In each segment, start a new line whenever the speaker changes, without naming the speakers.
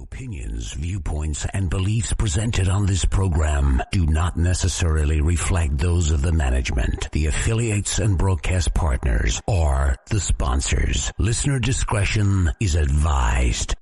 Opinions, viewpoints, and beliefs presented on this program do not necessarily reflect those of the management, the affiliates and broadcast partners, or the sponsors. Listener discretion is advised.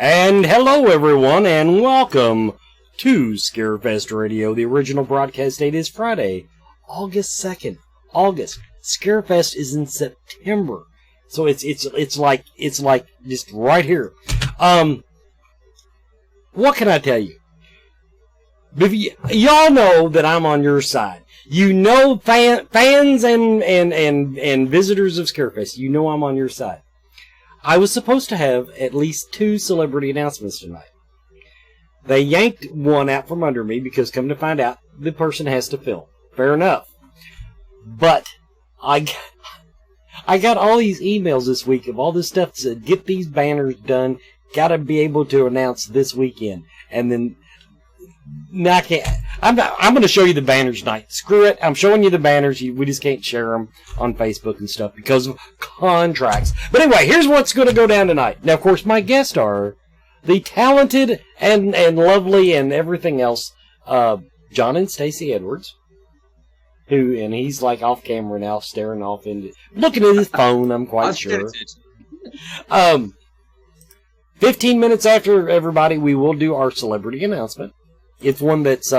And hello everyone, and welcome to Scarefest Radio. The original broadcast date is Friday, August 2nd. August. Scarefest is in September. So it's like just right here. What can I tell you? Y'all know that I'm on your side. You know, fans and visitors of Scarefest, you know I'm on your side. I was supposed to have at least 2 celebrity announcements tonight. They yanked one out from under me because, come to find out, the person has to film. Fair enough. But I got all these emails this week of all this stuff that said, get these banners done, gotta be able to announce this weekend. And then, no, I can't. I'm going to show you the banners tonight. Screw it. I'm showing you the banners. We just can't share them on Facebook and stuff because of contracts. But anyway, here's what's going to go down tonight. Now, of course, my guests are the talented and lovely and everything else, John and Stacey Edwards, and he's like off camera now, staring off into, looking at his phone, I'm quite sure. 15 minutes after everybody, we will do our celebrity announcement. It's one that's,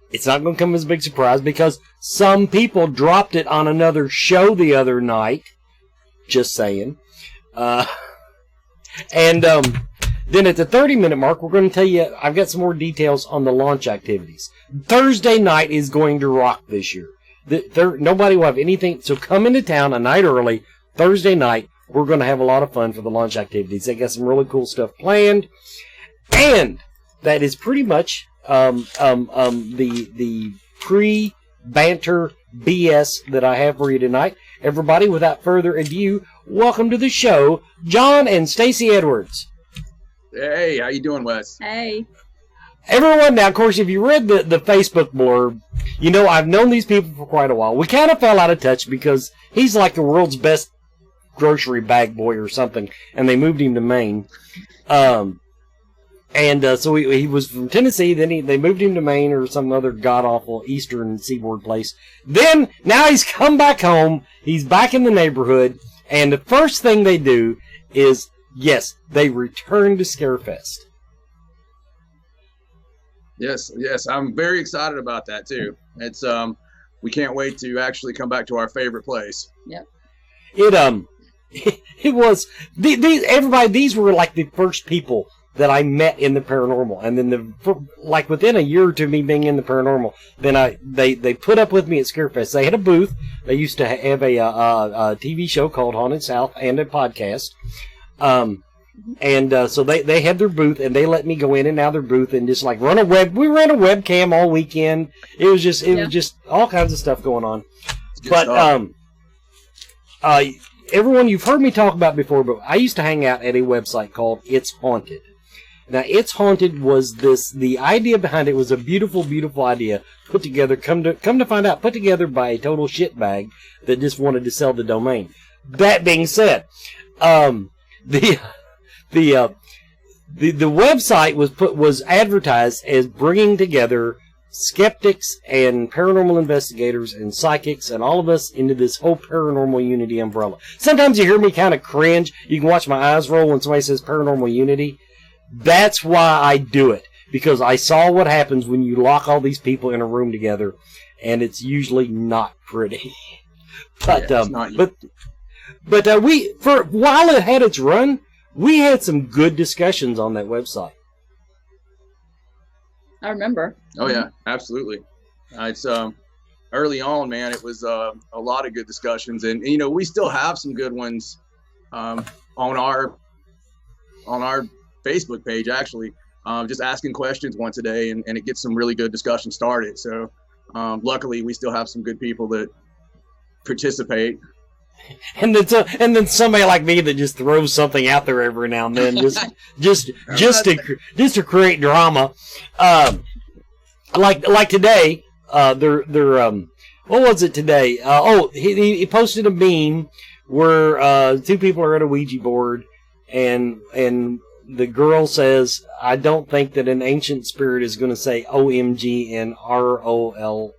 it's not going to come as a big surprise because some people dropped it on another show the other night. Just saying. And then at the 30-minute mark, we're going to tell you, I've got some more details on the launch activities. Thursday night is going to rock this year. Nobody will have anything, so come into town a night early, Thursday night. We're going to have a lot of fun for the launch activities. They got some really cool stuff planned. And that is pretty much the pre-banter BS that I have for you tonight. Everybody, without further ado, welcome to the show, John and Stacey Edwards.
Hey, how you doing, Wes?
Hey.
Everyone, now, of course, if you read the Facebook blurb, you know I've known these people for quite a while. We kind of fell out of touch because he's like the world's best grocery bag boy or something, and they moved him to Maine. So he was from Tennessee, then they moved him to Maine or some other god-awful eastern seaboard place. Then, now he's come back home, he's back in the neighborhood, and the first thing they do is, yes, they return to Scarefest.
Yes, I'm very excited about that, too. It's, we can't wait to actually come back to our favorite place.
Yep.
It was, everybody, these were like the first people that I met in the paranormal, and then like within a year or two of me being in the paranormal, then they put up with me at Scarefest. They had a booth. They used to have a TV show called Haunted South and a podcast, so they had their booth, and they let me go in and out of their booth and just like run a We ran a webcam all weekend. It was just all kinds of stuff going on. But everyone, you've heard me talk about before, but I used to hang out at a website called It's Haunted. Now, It's Haunted was the idea behind it was a beautiful, beautiful idea put together, come to find out, put together by a total shitbag that just wanted to sell the domain. That being said, the website was advertised as bringing together skeptics and paranormal investigators and psychics and all of us into this whole paranormal unity umbrella. Sometimes you hear me kind of cringe. You can watch my eyes roll when somebody says paranormal unity. That's why I do it, because I saw what happens when you lock all these people in a room together, and it's usually not pretty. But for while it had its run, we had some good discussions on that website.
I remember.
Oh yeah, absolutely. It's early on, man, it was a lot of good discussions, and you know, we still have some good ones on our Facebook page, actually, just asking questions once a day, and it gets some really good discussion started. So luckily, we still have some good people that participate.
And then somebody like me that just throws something out there every now and then, just to create drama. Like today, what was it today? He posted a meme where two people are at a Ouija board, and the girl says, "I don't think that an ancient spirit is going to say OMG and ROLF."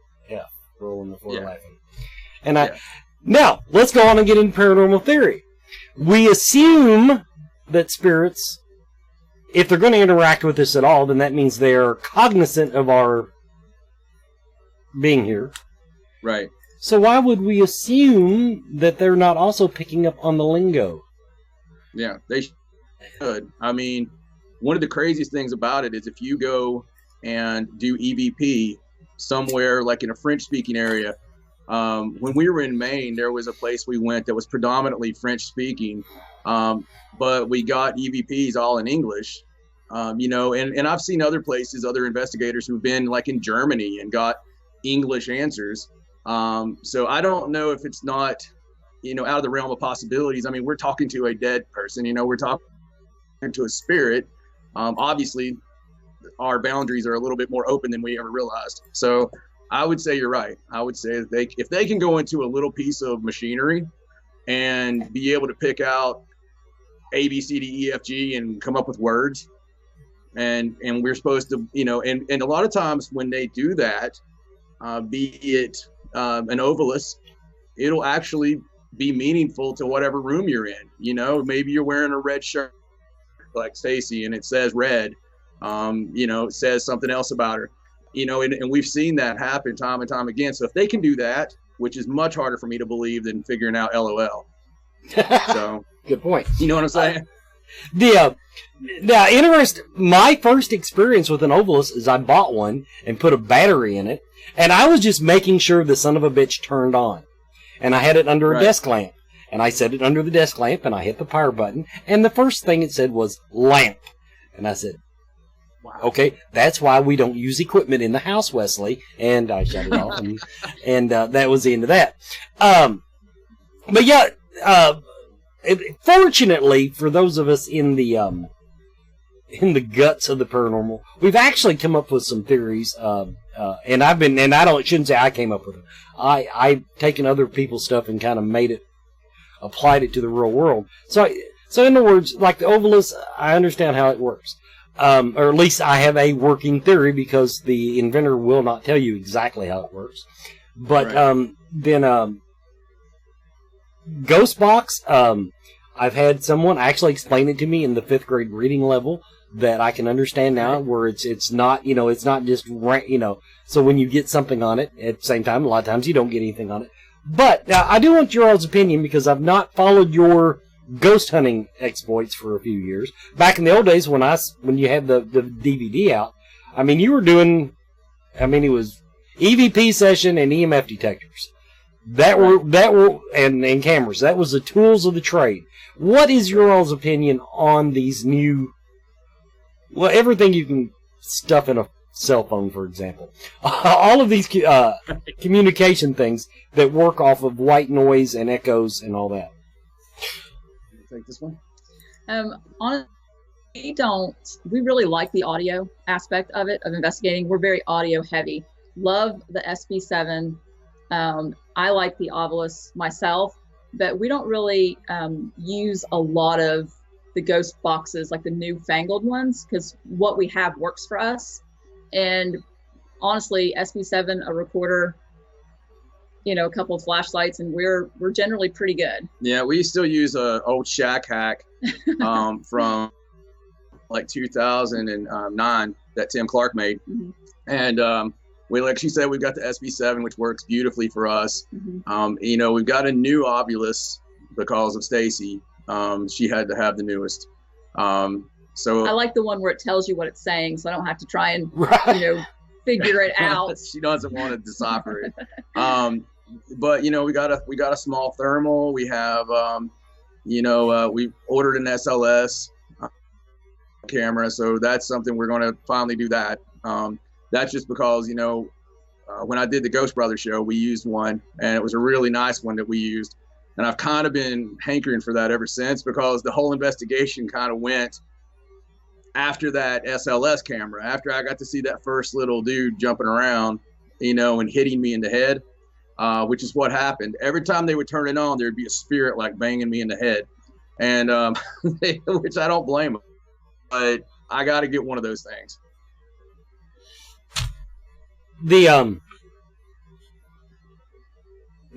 Rolling the floor laughing. And now let's go on and get into paranormal theory. We assume that spirits, if they're going to interact with us at all, then that means they are cognizant of our being here.
Right.
So why would we assume that they're not also picking up on the lingo?
Yeah, they should. I mean, one of the craziest things about it is if you go and do EVP somewhere like in a French-speaking area. When we were in Maine, there was a place we went that was predominantly French-speaking, but we got EVPs all in English. You know, and I've seen other places, other investigators who've been like in Germany and got English answers. So I don't know if it's not, you know, out of the realm of possibilities. I mean, we're talking to a dead person, you know, we're talking to a spirit. Obviously, our boundaries are a little bit more open than we ever realized. So I would say you're right. I would say if they can go into a little piece of machinery and be able to pick out A, B, C, D, E, F, G and come up with words, and we're supposed to, you know, and a lot of times when they do that, be it an ovilus, it'll actually be meaningful to whatever room you're in. You know, maybe you're wearing a red shirt like Stacey and it says red, you know, it says something else about her. You know, and we've seen that happen time and time again. So if they can do that, which is much harder for me to believe than figuring out LOL. So
good point.
You know what I'm saying?
My first experience with an ovilus is I bought one and put a battery in it, and I was just making sure the son of a bitch turned on. And I had it under a desk lamp, and I set it under the desk lamp, and I hit the power button, and the first thing it said was lamp. And I said, wow. Okay, that's why we don't use equipment in the house, Wesley. And I shut it off, and that was the end of that. But yeah, fortunately for those of us in the guts of the paranormal, we've actually come up with some theories. And I shouldn't say I came up with them. I've taken other people's stuff and kind of applied it to the real world. So in other words, like the ovilus, I understand how it works. Or at least I have a working theory because the inventor will not tell you exactly how it works. But then Ghost Box, I've had someone actually explain it to me in the 5th grade reading level that I can understand now, where it's not, you know, it's not just, you know, so when you get something on it, at the same time, a lot of times you don't get anything on it. But I do want your all's opinion because I've not followed your ghost hunting exploits for a few years. Back in the old days when you had the DVD out, I mean, you were doing, I mean, it was EVP session and EMF detectors. And cameras. That was the tools of the trade. What is your all's opinion on these new, well, everything you can stuff in a cell phone, for example. All of these communication things that work off of white noise and echoes and all that.
Take this one.
Honestly, we really like the audio aspect of it, of investigating. We're very audio heavy. Love the SB7. I like the ovilus myself, but we don't really use a lot of the ghost boxes, like the newfangled ones, because what we have works for us. And honestly, SB7, a recorder, you know, a couple of flashlights, and we're generally pretty good. Yeah,
we still use a old Shack Hack from like 2009 that Tim Clark made. Mm-hmm. And we, like she said, we've got the SB7, which works beautifully for us. Mm-hmm. You know, we've got a new Ovilus because of Stacey. She had to have the newest. So
I like the one where it tells you what it's saying, so I don't have to try and you know, figure it out.
She doesn't want to decipher it. But we got a small thermal. We have we ordered an SLS camera, so that's something we're going to finally do that. That's just because when I did the Ghost Brothers show, we used one, and it was a really nice one that we used, and I've kind of been hankering for that ever since, because the whole investigation kind of went after that SLS camera, after I got to see that first little dude jumping around, and hitting me in the head, which is what happened. Every time they would turn it on, there'd be a spirit like banging me in the head, and which I don't blame them, but I got to get one of those things.
Now,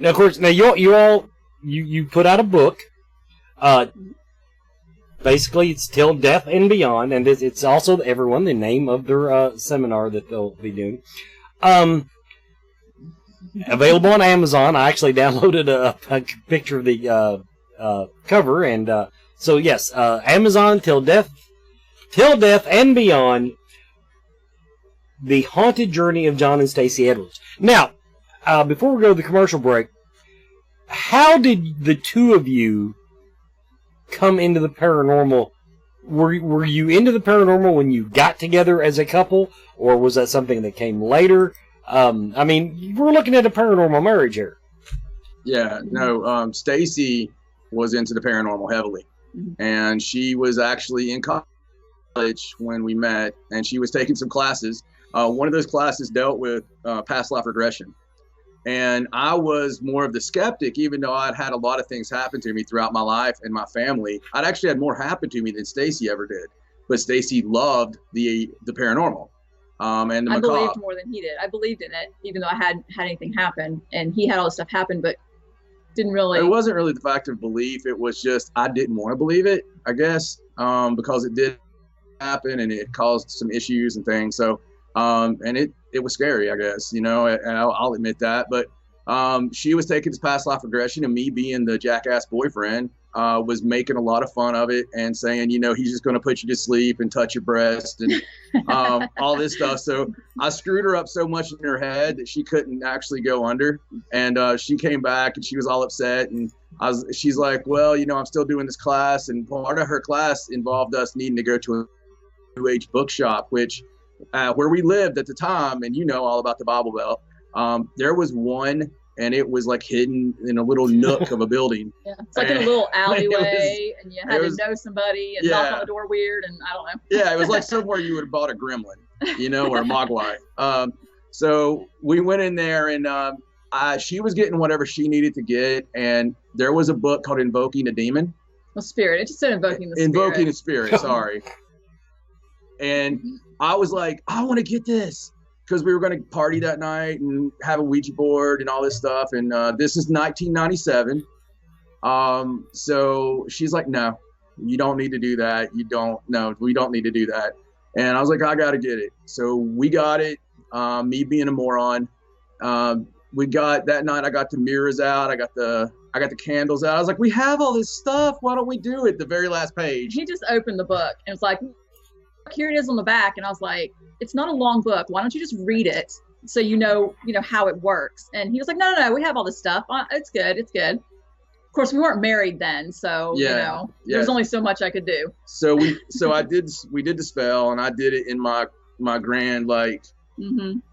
of course, now you put out a book. Basically, it's Till Death and Beyond, and it's also the name of their seminar that they'll be doing. Available on Amazon. I actually downloaded a picture of the cover, and so yes, Amazon, Till Death and Beyond. The Haunted Journey of John and Stacey Edwards. Now, before we go to the commercial break, how did the two of you come into the paranormal? Were you into the paranormal when you got together as a couple, or was that something that came later? We're looking at a paranormal marriage here.
Yeah, no, Stacey was into the paranormal heavily, and she was actually in college when we met, and she was taking some classes. One of those classes dealt with past life regression. And I was more of the skeptic, even though I'd had a lot of things happen to me throughout my life and my family. I'd actually had more happen to me than Stacey ever did. But Stacey loved the paranormal and the macabre.
I believed more than he did. I believed in it, even though I hadn't had anything happen. And he had all this stuff happen, but didn't really. It
wasn't really the fact of belief. It was just I didn't want to believe it, I guess, because it did happen and it caused some issues and things. So. And it was scary, I guess, and I'll admit that. But she was taking this past life regression, and me being the jackass boyfriend was making a lot of fun of it and saying, he's just going to put you to sleep and touch your breast and all this stuff. So I screwed her up so much in her head that she couldn't actually go under. And she came back and she was all upset. And she's like, well, I'm still doing this class. And part of her class involved us needing to go to a New Age bookshop, which where we lived at the time, and all about the Bible Belt, there was one, and it was like hidden in a little nook of a building.
Yeah, it's like in a little alleyway, and you had to know somebody and knock on the door weird, and I don't know.
Yeah, it was like somewhere you would have bought a gremlin, or a mogwai. So we went in there, and she was getting whatever she needed to get, and there was a book called Invoking a Demon.
Well, spirit. It just said Invoking the Spirit.
Invoking a Spirit, sorry. And I was like, I want to get this, because we were going to party that night and have a Ouija board and all this stuff. And this is 1997. So she's like, no, you don't need to do that. We don't need to do that. And I was like, I got to get it. So we got it. Me being a moron. We got that night. I got the mirrors out. I got the candles out. I was like, we have all this stuff. Why don't we do it? The very last page.
He just opened the book and it's like, here it is on the back. And I was like, it's not a long book. Why don't you just read it so you know how it works? And he was like, no, we have all this stuff. It's good. Of course, we weren't married then, so there's only so much I could do. So
we did the spell, and I did it in my grand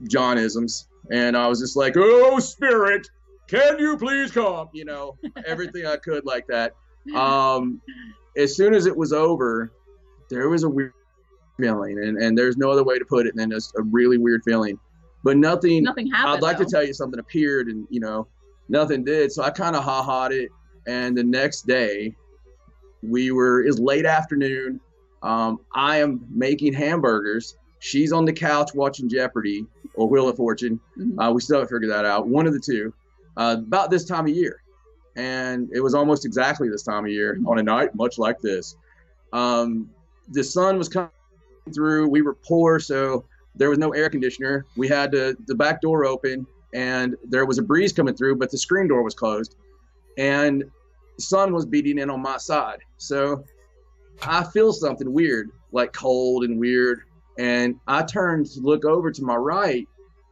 Johnisms, and I was just like, oh spirit, can you please come? Everything I could like that. As soon as it was over, there was a weird feeling, and there's no other way to put it than just a really weird feeling. But nothing happened. I'd like to tell you something appeared, and nothing did. So I kind of ha-ha'd it, and the next day it was late afternoon. I am making hamburgers. She's on the couch watching Jeopardy or Wheel of Fortune. We still haven't figured that out. One of the two. About this time of year, and it was almost exactly this time of year on a night much like this. The sun was coming through. We were poor, so there was no air conditioner. We had the back door open, and there was a breeze coming through, but the screen door was closed, and the sun was beating in on my side. So I feel something weird, like cold and weird, And I turn to look over to my right,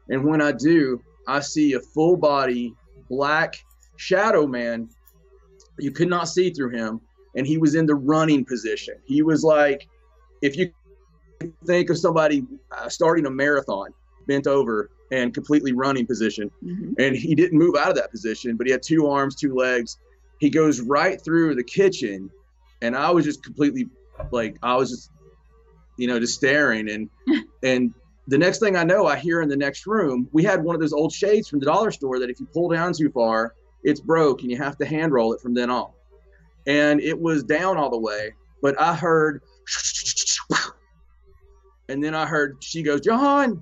and when I do, I see a full body black shadow man. You could not see through him, and he was in the running position. He was like, if you think of somebody starting a marathon, bent over and completely running position. Mm-hmm. And he didn't move out of that position, but he had 2 arms, 2 legs. He goes right through the kitchen, and I was just completely like, I was just, just staring. And the next thing I know, I hear in the next room, we had one of those old shades from the dollar store that if you pull down too far, it's broke and you have to hand roll it from then on. And it was down all the way, but I heard, and then I heard, she goes, John,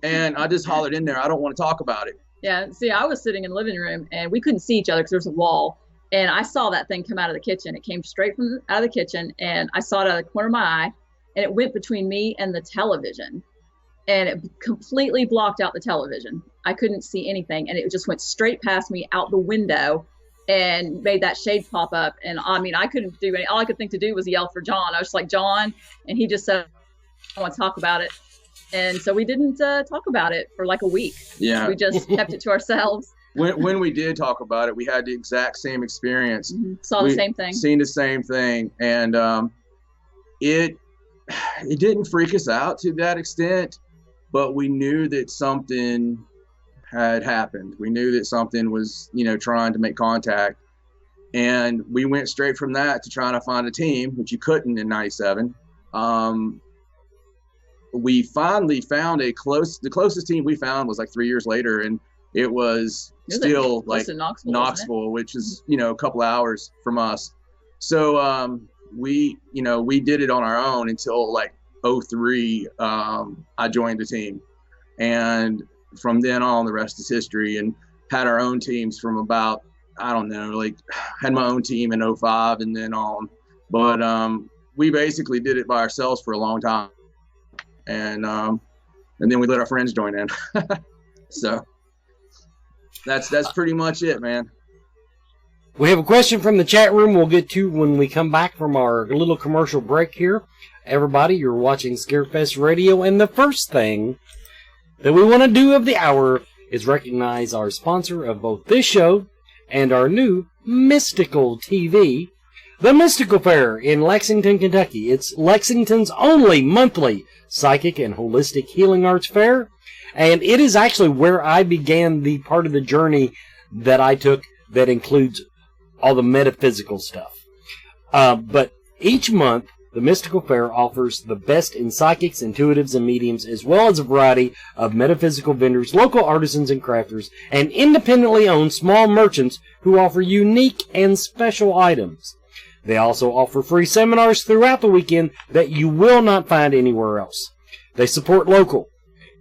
and I just hollered in there, I don't want to talk about it.
Yeah, see, I was sitting in the living room and we couldn't see each other because there was a wall, and I saw that thing come out of the kitchen. It came straight from out of the kitchen, and I saw it out of the corner of my eye, and it went between me and the television, and it completely blocked out the television. I couldn't see anything, and it just went straight past me out the window and made that shade pop up. And I mean, I couldn't do anything. All I could think to do was yell for John. I was just like, John, and he just said, I want to talk about it. And so we didn't talk about it for like a week.
Yeah.
We just kept it to ourselves.
When we did talk about it, we had the exact same experience.
Mm-hmm. Saw the same thing.
Seen the same thing. And it didn't freak us out to that extent, but we knew that something had happened. We knew that something was, trying to make contact. And we went straight from that to trying to find a team, which you couldn't in 97. We finally found the closest team we found was like 3 years later, and it was still like Knoxville, which is, a couple hours from us. So we did it on our own until like 03. I joined the team, and from then on, the rest is history, and had our own teams from about, I don't know, like had my own team in 05 and then on. But we basically did it by ourselves for a long time. And then we let our friends join in. So that's pretty much it, man.
We have a question from the chat room we'll get to when we come back from our little commercial break here. Everybody, you're watching Scarefest Radio, and the first thing that we want to do of the hour is recognize our sponsor of both this show and our new Mystical TV, the Mystical Fair in Lexington, Kentucky. It's Lexington's only monthly psychic and holistic healing arts fair, and it is actually where I began the part of the journey that I took that includes all the metaphysical stuff. But each month, the Mystical Fair offers the best in psychics, intuitives, and mediums, as well as a variety of metaphysical vendors, local artisans and crafters, and independently owned small merchants who offer unique and special items. They also offer free seminars throughout the weekend that you will not find anywhere else. They support local.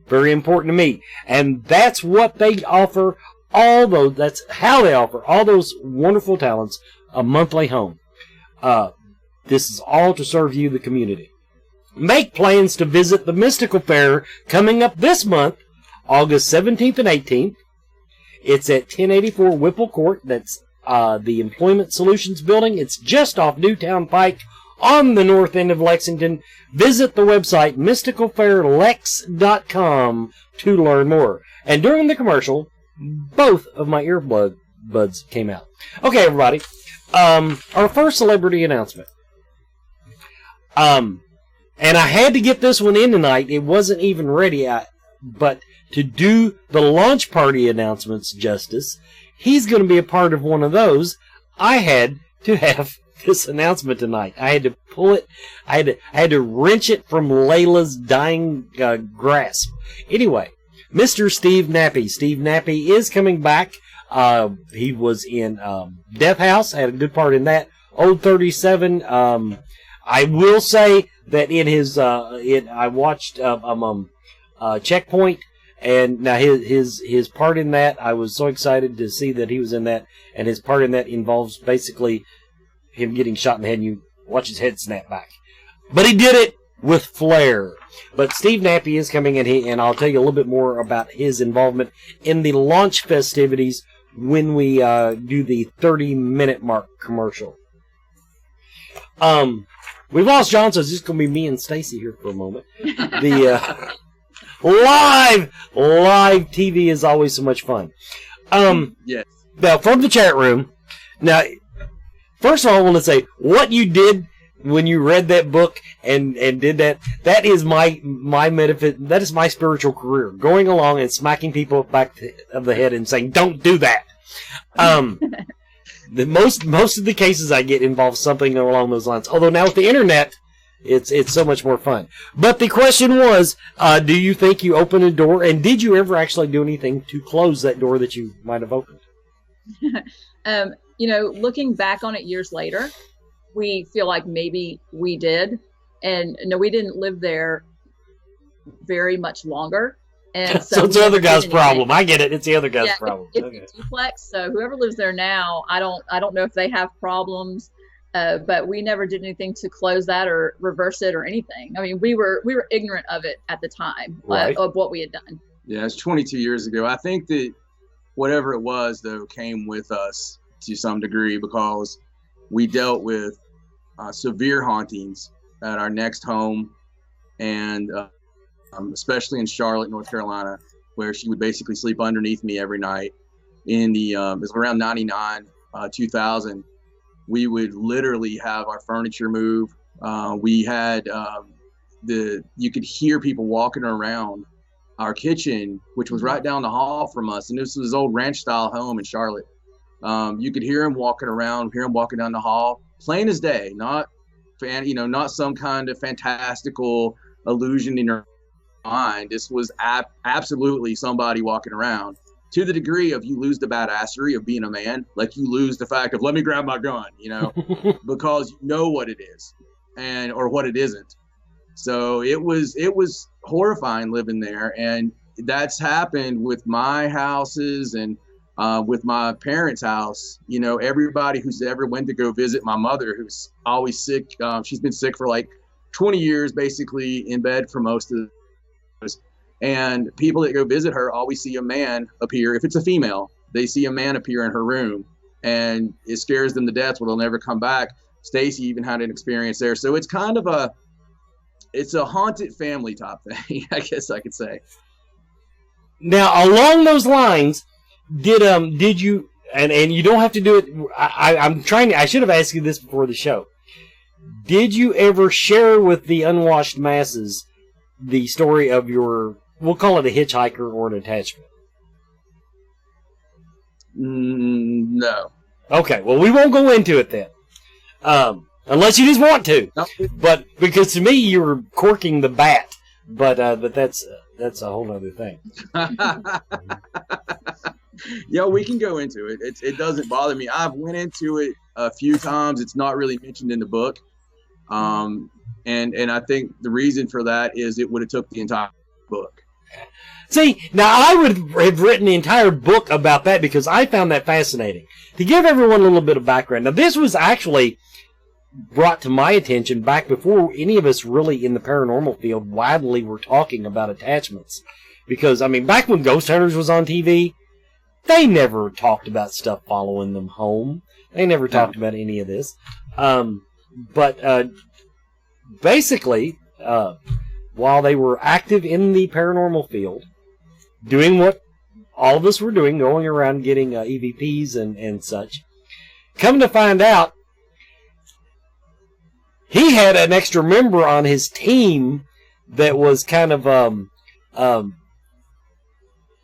Very important to me. And that's what they offer, that's how they offer all those wonderful talents a monthly home. This is all to serve you, the community. Make plans to visit the Mystical Fair coming up this month, August 17th and 18th. It's at 1084 Whipple Court. That's the Employment Solutions Building. It's just off Newtown Pike on the north end of Lexington. Visit the website mysticalfairlex.com to learn more. And during the commercial, both of my earbuds came out. Okay, everybody. Our first celebrity announcement. And I had to get this one in tonight. It wasn't even ready, but to do the launch party announcements justice, he's going to be a part of one of those. I had to have this announcement tonight. I had to pull it. I had to wrench it from Layla's dying grasp. Anyway, Mr. Steve Nappy. Steve Nappy is coming back. He was in Death House. Had a good part in that. Old 37. I will say that in his, I watched Checkpoint, and now his part in that, I was so excited to see that he was in that, and his part in that involves basically him getting shot in the head, and you watch his head snap back. But he did it with flair. But Steve Nappy is coming in, and I'll tell you a little bit more about his involvement in the launch festivities when we do the 30-minute mark commercial. We've lost John, so it's just going to be me and Stacey here for a moment. The live TV is always so much fun.
Yes.
Now, from the chat room, now, first of all, I want to say what you did when you read that book and did that is my that is my spiritual career, going along and smacking people back of the head and saying, don't do that. Most of the cases I get involve something along those lines. Although now with the internet, it's so much more fun. But the question was, do you think you opened a door, and did you ever actually do anything to close that door that you might have opened?
Looking back on it years later, we feel like maybe we did. And no, we didn't live there very much longer. And
so it's the other guy's problem. I get it. It's the other guy's problem.
It's a duplex. So whoever lives there now, I don't know if they have problems, but we never did anything to close that or reverse it or anything. I mean, we were ignorant of it at the time,
right,
of what we had done.
Yeah, it's 22 years ago. I think that whatever it was, though, came with us to some degree because we dealt with severe hauntings at our next home, and especially in Charlotte, North Carolina, where she would basically sleep underneath me every night. In the it was around 99, 2000, we would literally have our furniture move. We had you could hear people walking around our kitchen, which was right down the hall from us, and this was old ranch style home in Charlotte. You could hear him walking around, hear him walking down the hall, plain as day, not some kind of fantastical illusion in your mind. This was absolutely somebody walking around, to the degree of you lose the badassery of being a man, like you lose the fact of let me grab my gun, because you know what it is or what it isn't. So it was horrifying living there, and that's happened with my houses and with my parents' house. Everybody who's ever went to go visit my mother, who's always sick, she's been sick for like 20 years, basically in bed for most of this. And people that go visit her always see a man appear. If it's a female, they see a man appear in her room, and it scares them to death where they'll never come back. Stacey even had an experience there. So it's kind of a haunted family type thing, I guess I could say.
Now, along those lines, did you, and you don't have to do it, I should have asked you this before the show. Did you ever share with the unwashed masses the story of your, we'll call it a hitchhiker or an attachment?
No. Okay,
well, we won't go into it then. Unless you just want to. No. But because to me, you were corking the bat. But that's a whole other thing.
Yeah, we can go into it. It doesn't bother me. I've went into it a few times. It's not really mentioned in the book. And I think the reason for that is it would have took the entire book.
See, now I would have written the entire book about that because I found that fascinating. To give everyone a little bit of background. Now, this was actually brought to my attention back before any of us really in the paranormal field widely were talking about attachments. Because, back when Ghost Hunters was on TV, they never talked about stuff following them home. They never talked about any of this. But basically, while they were active in the paranormal field, doing what all of us were doing, going around getting EVPs and such, come to find out, he had an extra member on his team that was kind of, well,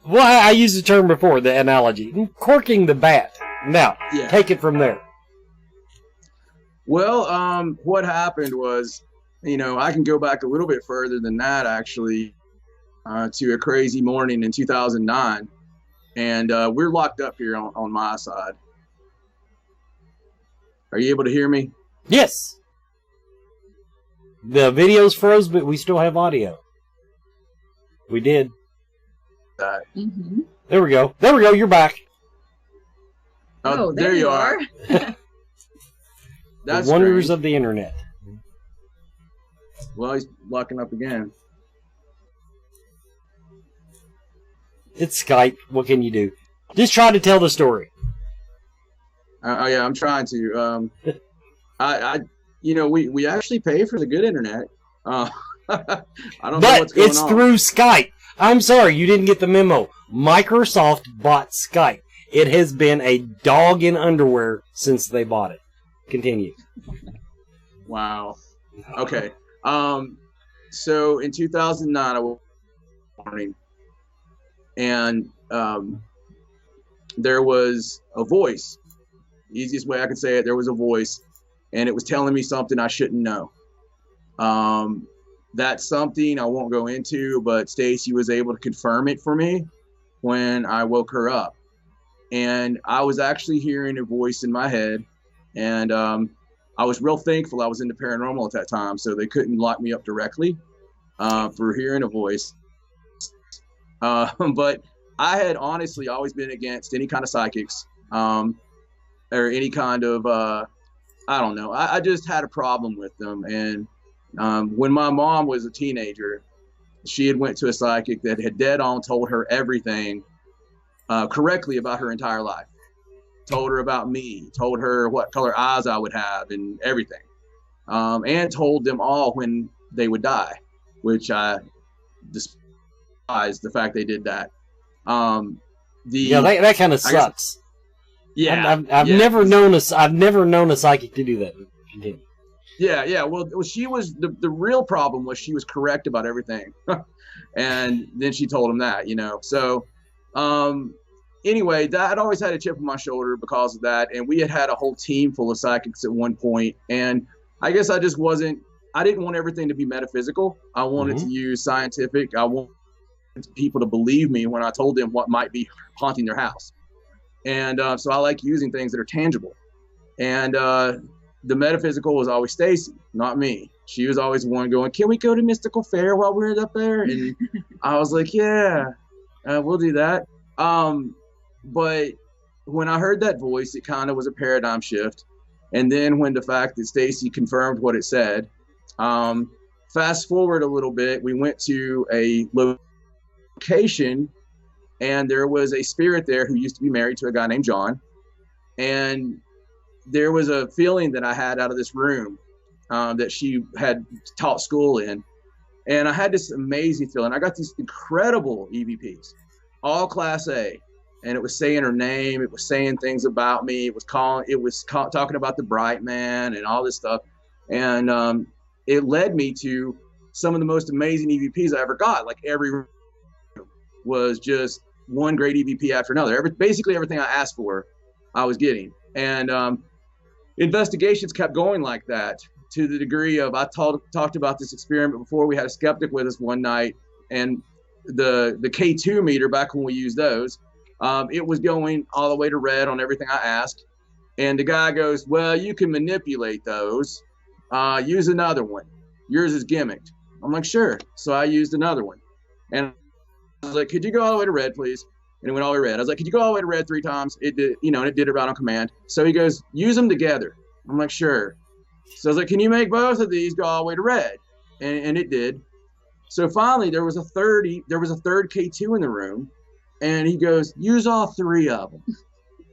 I used the term before, the analogy, corking the bat. Now, Take it from there.
Well, what happened was, I can go back a little bit further than that, actually, to a crazy morning in 2009. And we're locked up here on my side. Are you able to hear me?
Yes. The video's froze, but we still have audio. We did.
Mm-hmm.
There we go. You're back.
Oh, there you are.
That's the wonders of the internet.
Well, he's locking up again.
It's Skype. What can you do? Just try to tell the story.
Yeah, I'm trying to. we actually pay for the good internet. I don't know
But
what's going
it's
on.
through Skype. I'm sorry, you didn't get the memo. Microsoft bought Skype. It has been a dog in underwear since they bought it. Continue.
Wow. Okay. So in 2009, I was born, and there was a voice. Easiest way I could say it, there was a voice, and it was telling me something I shouldn't know. That's something I won't go into, but Stacey was able to confirm it for me when I woke her up. And I was actually hearing a voice in my head, and I was real thankful I was into paranormal at that time, so they couldn't lock me up directly for hearing a voice. But I had honestly always been against any kind of psychics or any kind of, I don't know. I just had a problem with them. And when my mom was a teenager, she had went to a psychic that had dead on told her everything correctly about her entire life. Told her about me, told her what color eyes I would have and everything. And told them all when they would die, which I despise the fact they did that.
That kind of sucks. I've never known a psychic to do that. Continue.
Yeah. Well, she was the real problem was she was correct about everything, and then she told him that, So, anyway, I'd always had a chip on my shoulder because of that, and we had a whole team full of psychics at one point, and I guess I just wasn't. I didn't want everything to be metaphysical. I wanted to use scientific. I wanted people to believe me when I told them what might be haunting their house. And so I like using things that are tangible. And the metaphysical was always Stacey, not me. She was always the one going, "Can we go to Mystical Fair while we're up there?" And I was like, "Yeah, we'll do that." But when I heard that voice, it kind of was a paradigm shift. And then when the fact that Stacey confirmed what it said, fast forward a little bit, we went to a location, and there was a spirit there who used to be married to a guy named John. And there was a feeling that I had out of this room that she had taught school in. And I had this amazing feeling. I got these incredible EVPs, all Class A. And it was saying her name. It was saying things about me. It was talking about the bright man and all this stuff. And it led me to some of the most amazing EVPs I ever got. Like every room was just one great EVP after another. Basically everything I asked for, I was getting. And investigations kept going like that to the degree of I talked about this experiment before. We had a skeptic with us one night, and the K2 meter, back when we used those, it was going all the way to red on everything I asked. And the guy goes, "Well, you can manipulate those. Use another one. Yours is gimmicked." I'm like, "Sure." So I used another one. And I was like, "Could you go all the way to red, please?" And it went all the way red. I was like, "Could you go all the way to red 3 times?" It did, and it did it right on command. So he goes, "Use them together." I'm like, "Sure." So I was like, "Can you make both of these go all the way to red?" And it did. So finally there was a third K2 in the room, and he goes, "Use all 3 of them."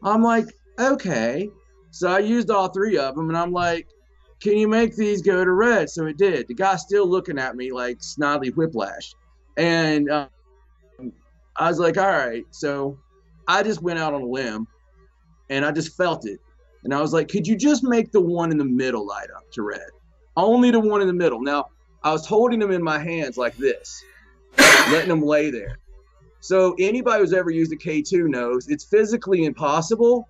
I'm like, "Okay." So I used all 3 of them, and I'm like, "Can you make these go to red?" So it did. The guy's still looking at me like snidely whiplash. And I was like, "All right." So I just went out on a limb, and I just felt it. And I was like, "Could you just make the one in the middle light up to red? Only the one in the middle." Now, I was holding them in my hands like this, letting them lay there. So anybody who's ever used a K2 knows it's physically impossible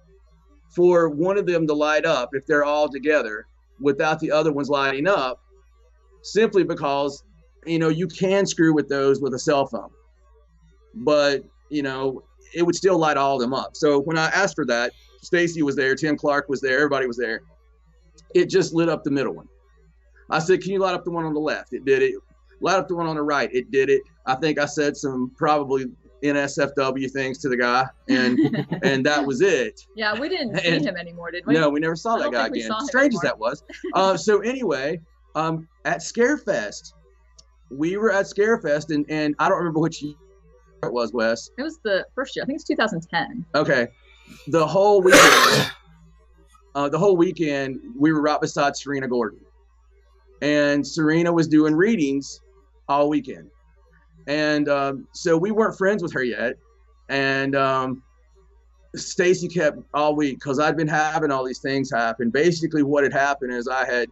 for one of them to light up if they're all together without the other ones lighting up, simply because, you can screw with those with a cell phone. But, it would still light all of them up. So when I asked for that, Stacey was there, Tim Clark was there, everybody was there. It just lit up the middle one. I said, "Can you light up the one on the left?" It did it. Light up the one on the right. It did it. I think I said some probably SF12 things to the guy, and that was it.
Yeah, we didn't see him anymore, did we?
No, we never saw that guy again. Strange as that was. So anyway, at Scarefest, we were at Scarefest, and I don't remember which year it was, Wes.
It was the first year. I think it's 2010.
Okay. The whole weekend, we were right beside Serena Gordon. and Serena was doing readings all weekend. And so we weren't friends with her yet. And Stacey kept all week, because I'd been having all these things happen. Basically what had happened is I had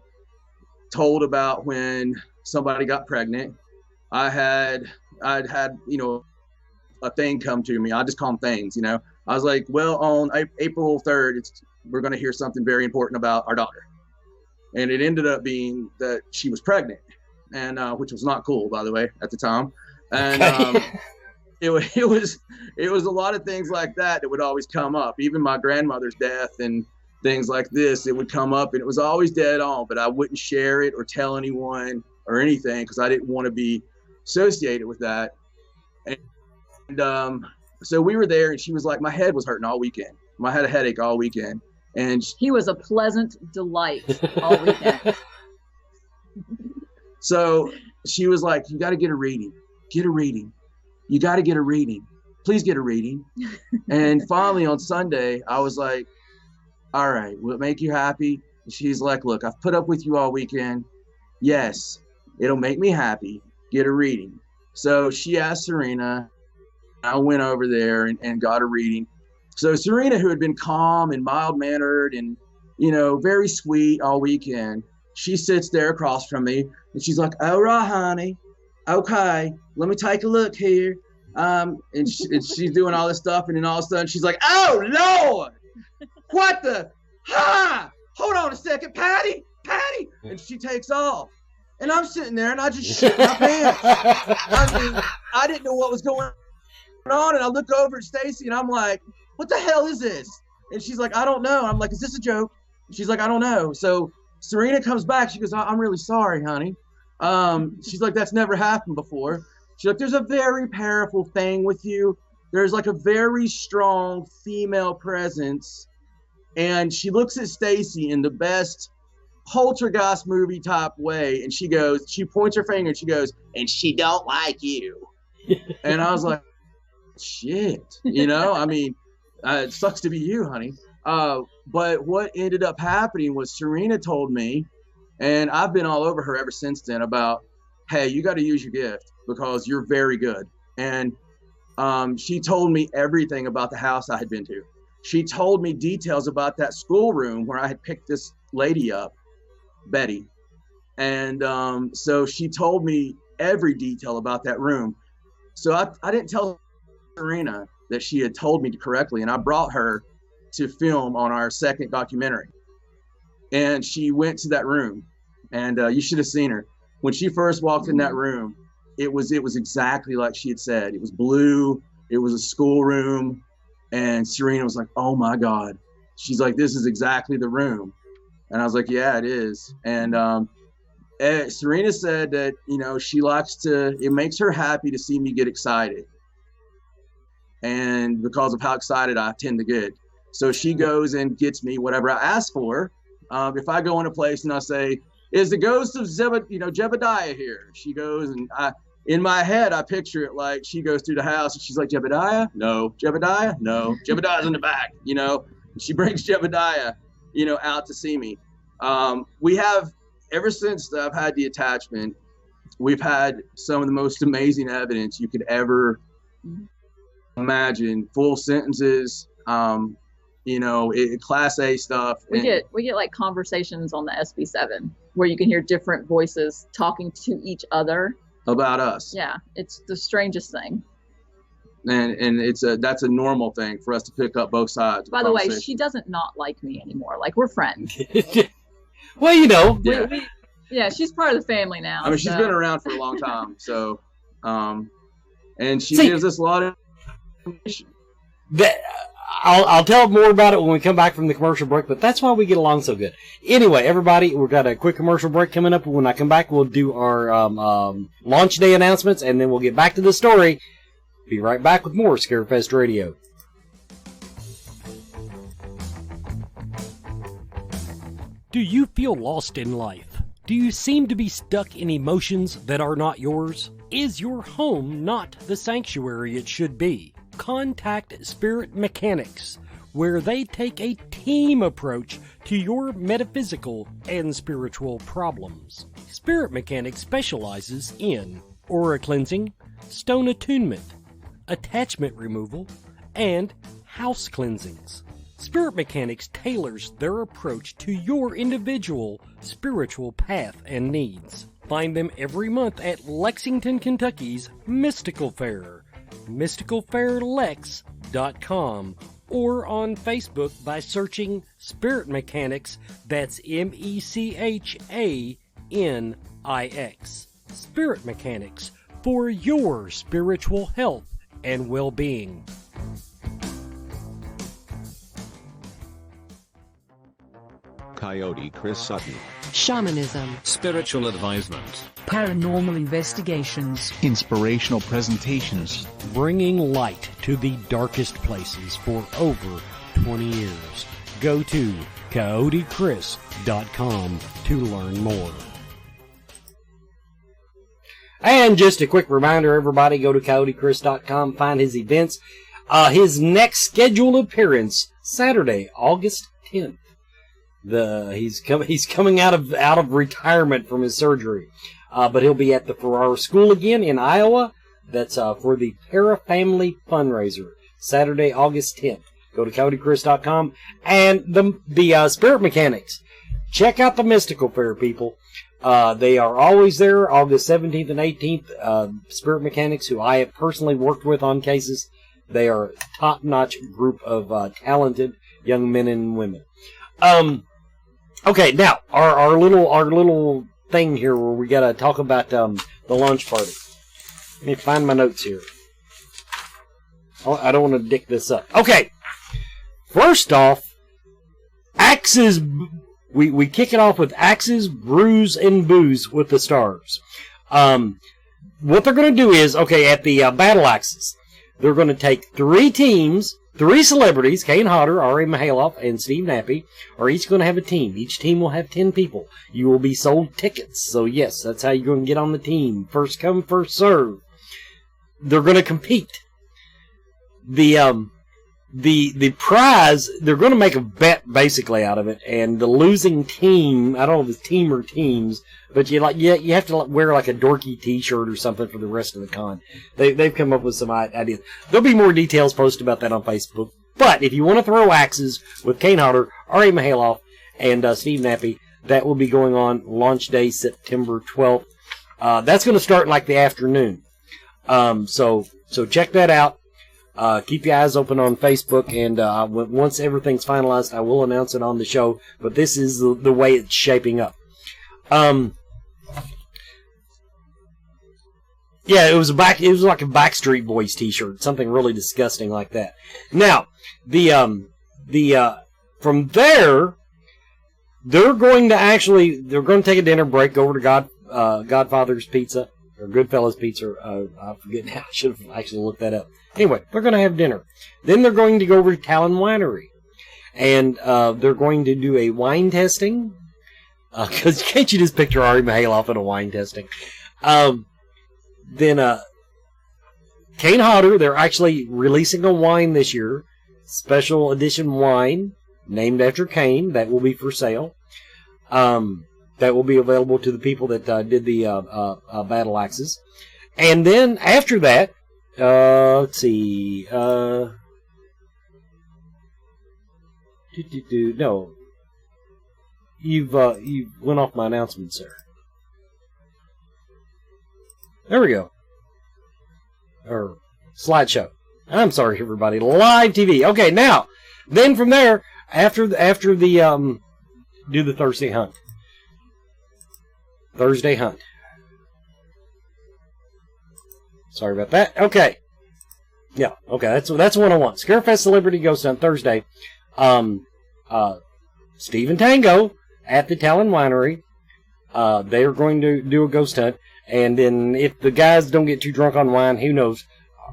told about when somebody got pregnant. I'd had, you know, a thing come to me. I just call them things, you know. I was like, well, on April 3rd, we're going to hear something very important about our daughter. And it ended up being that she was pregnant, and which was not cool, by the way, at the time. And it was a lot of things like that would always come up. Even my grandmother's death and things like this, it would come up, and it was always dead on, but I wouldn't share it or tell anyone or anything, because I didn't want to be associated with that. And so we were there, and she was like, my head was hurting all weekend. I had a headache all weekend. And
he was a pleasant delight all weekend.
So she was like, you got to get a reading. Get a reading. You got to get a reading. Please get a reading. And finally on Sunday, I was like, all right, will it make you happy? And she's like, look, I've put up with you all weekend. Yes, it'll make me happy. Get a reading. So she asked Serena. I went over there and got a reading. So Serena, who had been calm and mild-mannered and, you know, very sweet all weekend, she sits there across from me, and she's like, all right, honey. Okay, let me take a look here. And she's doing all this stuff, and then all of a sudden she's like, oh, Lord, what the, hold on a second, Patty, and she takes off. And I'm sitting there, and I just shit my pants. I mean, I didn't know what was going on, and I look over at Stacey, and I'm like, what the hell is this? And she's like, I don't know. I'm like, is this a joke? And she's like, I don't know. So Serena comes back. She goes, I'm really sorry, honey. She's like, that's never happened before. She's like, there's a very powerful thing with you. There's like a very strong female presence. And she looks at Stacey in the best poltergeist movie type way. And she points her finger and she goes, and she don't like you. And I was like, shit, you know, I mean, it sucks to be you, honey. But what ended up happening was Serena told me, and I've been all over her ever since then, about, hey, you got to use your gift because you're very good. And she told me everything about the house I had been to. She told me details about that schoolroom where I had picked this lady up, Betty. And so she told me every detail about that room. So I didn't tell Serena that she had told me correctly, and I brought her to film on our second documentary. And she went to that room, and you should have seen her. When she first walked in that room, it was exactly like she had said. It was blue, it was a schoolroom, and Serena was like, oh my God. She's like, this is exactly the room. And I was like, yeah, it is. And Serena said that, you know, it makes her happy to see me get excited. And because of how excited I tend to get. So she goes and gets me whatever I ask for. If I go in a place and I say, is the ghost of Jebediah here? She goes, and in my head, I picture it like she goes through the house and she's like, Jebediah? No. Jebediah? No. Jebediah's in the back, you know. She brings Jebediah, you know, out to see me. We have, ever since I've had the attachment, we've had some of the most amazing evidence you could ever imagine. Full sentences, you know, class A stuff.
We get like conversations on the SB7 where you can hear different voices talking to each other
about us.
Yeah, it's the strangest thing.
And that's a normal thing for us to pick up both sides.
By the way, she doesn't not like me anymore. Like, we're friends.
Well, you know.
Yeah, she's part of the family now.
I mean, she's been around for a long time. So, and she gives us a lot of information.
I'll tell more about it when we come back from the commercial break, but that's why we get along so good. Anyway, everybody, we've got a quick commercial break coming up. When I come back, we'll do our launch day announcements, and then we'll get back to the story. Be right back with more Scarefest Radio. Do you feel lost in life? Do you seem to be stuck in emotions that are not yours? Is your home not the sanctuary it should be? Contact Spirit Mechanics, where they take a team approach to your metaphysical and spiritual problems. Spirit Mechanics specializes in aura cleansing, stone attunement, attachment removal, and house cleansings. Spirit Mechanics tailors their approach to your individual spiritual path and needs. Find them every month at Lexington, Kentucky's Mystical Fair, mysticalfairlex.com, or on Facebook by searching Spirit Mechanics, that's MECHANIX. Spirit Mechanics, for your spiritual health and well-being.
Coyote Chris Sutton.
Shamanism,
spiritual advisement,
paranormal investigations,
inspirational presentations,
bringing light to the darkest places for over 20 years. Go to coyotechris.com to learn more. And just a quick reminder, everybody, go to coyotechris.com, find his events. His next scheduled appearance, Saturday, August 10th. He's coming out of retirement from his surgery, but he'll be at the Ferrara School again in Iowa. That's for the Para Family Fundraiser, Saturday, August 10th. Go to coyotechris.com. And the Spirit Mechanics. Check out the Mystical Fair, people. They are always there, August 17th and 18th. Spirit Mechanics, who I have personally worked with on cases. They are a top-notch group of talented young men and women. Okay, now our little thing here where we gotta talk about the launch party. Let me find my notes here. I don't want to dick this up. Okay, first off, Axes. We kick it off with Axes, Brews, and Booze with the Stars. What they're gonna do is, okay, at the Battle Axes, they're gonna take 3 teams. 3 celebrities, Kane Hodder, Ari Mihailoff, and Steve Nappy, are each going to have a team. Each team will have 10 people. You will be sold tickets. So, yes, that's how you're going to get on the team. First come, first serve. They're going to compete. The prize, they're going to make a bet basically out of it. And the losing team, I don't know if it's team or teams, but you have to wear like a dorky t-shirt or something for the rest of the con. They've come up with some ideas. There'll be more details posted about that on Facebook. But if you want to throw axes with Kane Hodder, Ari Mihailoff, and Steve Nappy, that will be going on launch day September 12th. That's going to start in like the afternoon. So check that out. Keep your eyes open on Facebook, and once everything's finalized, I will announce it on the show. But this is the way it's shaping up. Yeah, it was like a Backstreet Boys T-shirt, something really disgusting like that. Now, from there, they're going to take a dinner break, go over to Godfather's Pizza or Goodfellas Pizza. I forget now. I should have actually looked that up. Anyway, they're going to have dinner. Then they're going to go over to Talon Winery, and they're going to do a wine tasting. Because can't you just picture Ari Mihailoff at a wine tasting? Then Kane Hodder, they're actually releasing a wine this year, special edition wine named after Kane. That will be for sale. That will be available to the people that did the battle axes. And then after that, let's see. No. You've went off my announcement, sir. There we go. Or slideshow. I'm sorry, everybody. Live TV. Okay, now, then from there, after the do the Thursday hunt. Thursday hunt. Sorry about that. Okay. Yeah. Okay. That's what I want. Scarefest Celebrity Ghost Hunt Thursday. Steve and Tango at the Talon Winery. They are going to do a ghost hunt. And then if the guys don't get too drunk on wine, who knows?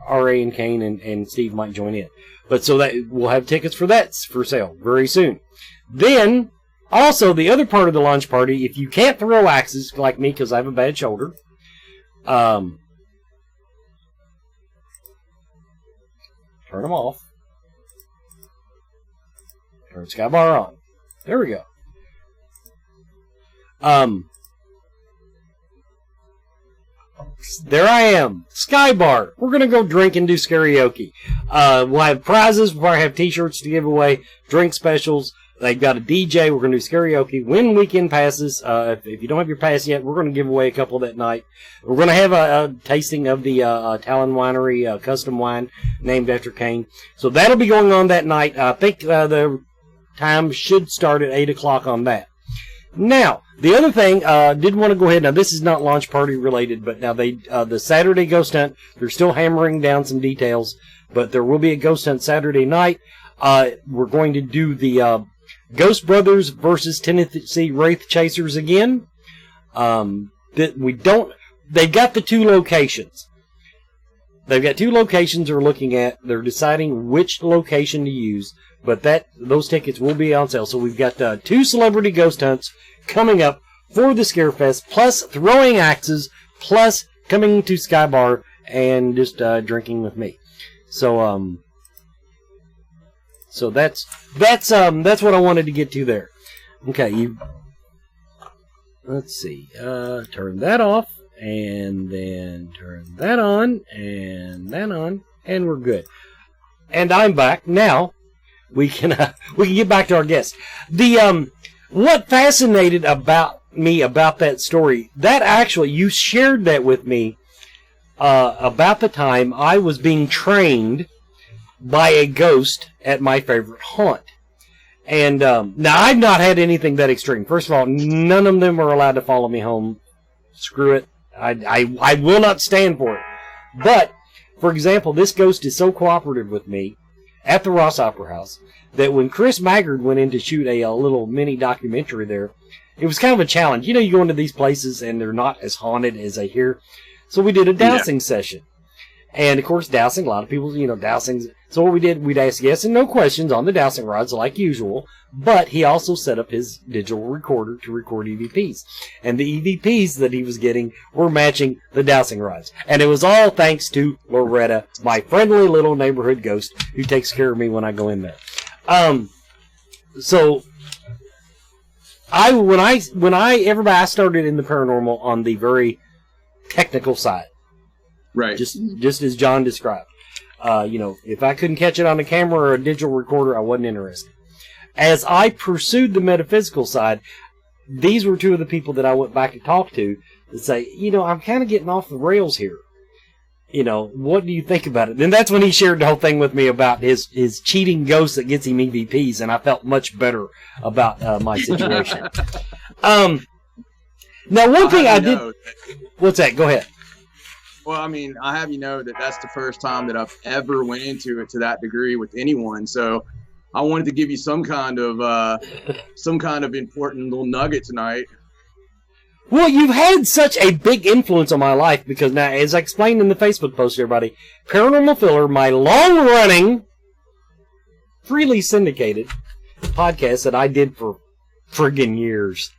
R.A. and Kane and Steve might join in. But so that we'll have tickets for that for sale very soon. Then, also, the other part of the launch party, if you can't throw axes like me because I have a bad shoulder, turn them off. Turn Skybar on. There we go. there I am, Sky Bar. We're gonna go drink and do karaoke. We'll have prizes. We'll have T-shirts to give away, drink specials. They've got a DJ. We're gonna do karaoke. Win weekend passes. If you don't have your pass yet, we're gonna give away a couple that night. We're gonna have a tasting of the Talon Winery custom wine named after Kane. So that'll be going on that night. I think the time should start at 8 o'clock on that. Now, the other thing, did want to go ahead. Now, this is not launch party related, but now the Saturday ghost hunt, they're still hammering down some details, but there will be a ghost hunt Saturday night. We're going to do the Ghost Brothers versus Tennessee Wraith Chasers again. They've got the two locations. They've got two locations they're looking at. They're deciding which location to use, but those tickets will be on sale. So we've got two celebrity ghost hunts coming up for the Scarefest, plus throwing axes, plus coming to Sky Bar and just drinking with me. So that's what I wanted to get to there. Okay, let's see. Turn that off. And then turn that on, and we're good. And I'm back now. We can get back to our guest. What fascinated me about that story, that actually you shared that with me about the time I was being trained by a ghost at my favorite haunt. And now I've not had anything that extreme. First of all, none of them are allowed to follow me home. Screw it. I will not stand for it. But, for example, this ghost is so cooperative with me at the Ross Opera House that when Chris Maggard went in to shoot a little mini documentary there, it was kind of a challenge. You know, you go into these places and they're not as haunted as I hear. So we did a dowsing session. And, of course, dowsing, a lot of people, dowsings. So what we did, we'd ask yes and no questions on the dowsing rods like usual. But he also set up his digital recorder to record EVPs. And the EVPs that he was getting were matching the dowsing rods. And it was all thanks to Loretta, my friendly little neighborhood ghost who takes care of me when I go in there. So I started in the paranormal on the very technical side.
Right.
Just as John described. If I couldn't catch it on a camera or a digital recorder, I wasn't interested. As I pursued the metaphysical side, these were two of the people that I went back to talk to that say, I'm kind of getting off the rails here. What do you think about it? And that's when he shared the whole thing with me about his cheating ghost that gets him EVPs, and I felt much better about my situation. Now, one thing I did... What's that? Go ahead.
Well, I mean, I have that that's the first time that I've ever went into it to that degree with anyone. So I wanted to give you some kind of important little nugget tonight.
Well, you've had such a big influence on my life because now, as I explained in the Facebook post, everybody, Paranormal Filler, my long-running, freely syndicated podcast that I did for friggin' years.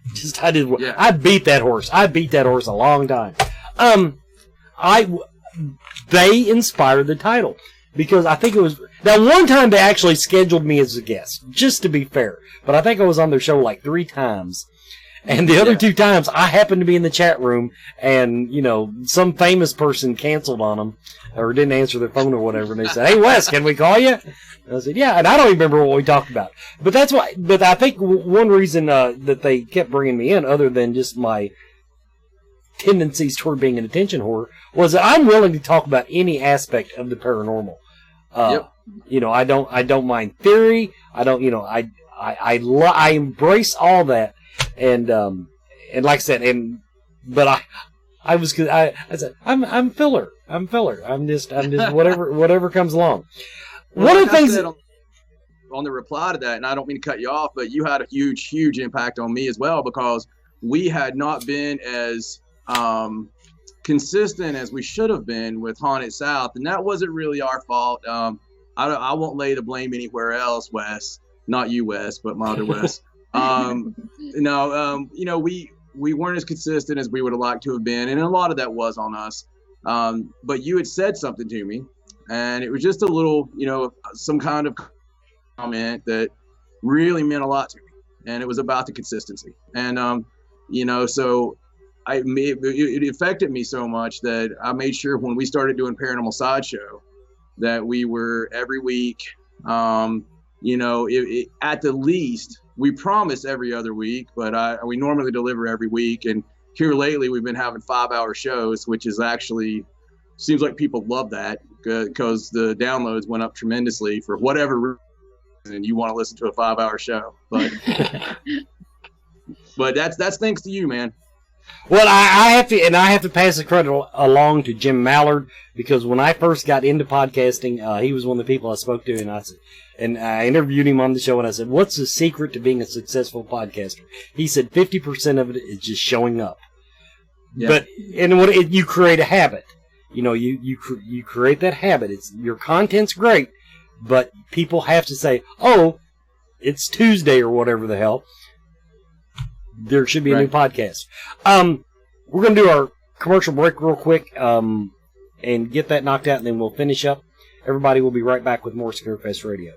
I beat that horse. I beat that horse a long time. They inspired the title because I think it was, now one time they actually scheduled me as a guest, just to be fair, but I think I was on their show like 3 times. And the other 2 times I happened to be in the chat room and, some famous person canceled on them or didn't answer their phone or whatever. And they said, "Hey Wes, can we call you?" And I said, "Yeah." And I don't even remember what we talked about, but I think one reason, that they kept bringing me in other than just my tendencies toward being an attention whore was that I'm willing to talk about any aspect of the paranormal. I don't mind theory. I don't, I embrace all that. And like I said, but I said, I'm filler. I'm filler. I'm just whatever comes along. One of the things
on the reply to that, and I don't mean to cut you off, but you had a huge impact on me as well because we had not been as consistent as we should have been with Haunted South, and that wasn't really our fault. I won't lay the blame anywhere else, Wes. Not you, Wes, but my other Wes. We weren't as consistent as we would have liked to have been, and a lot of that was on us. But you had said something to me, and it was just a little, some kind of comment that really meant a lot to me, and it was about the consistency. And so it affected me so much that I made sure when we started doing Paranormal Sideshow that we were every week. You know, at the least, we promise every other week, but we normally deliver every week. And here lately, we've been having 5-hour shows, which is actually seems like people love that because the downloads went up tremendously for whatever reason you want to listen to a 5-hour show. But but that's thanks to you, man.
Well, I have to pass the credit along to Jim Mallard, because when I first got into podcasting, he was one of the people I spoke to, and I interviewed him on the show, and I said, "What's the secret to being a successful podcaster?" He said 50% of it is just showing up. Yeah. But you create a habit. You know, you create that habit. Your content's great, but people have to say, "Oh, it's Tuesday," or whatever the hell. There should be a new podcast. We're going to do our commercial break real quick and get that knocked out, and then we'll finish up. Everybody will be right back with more Scarefest Radio.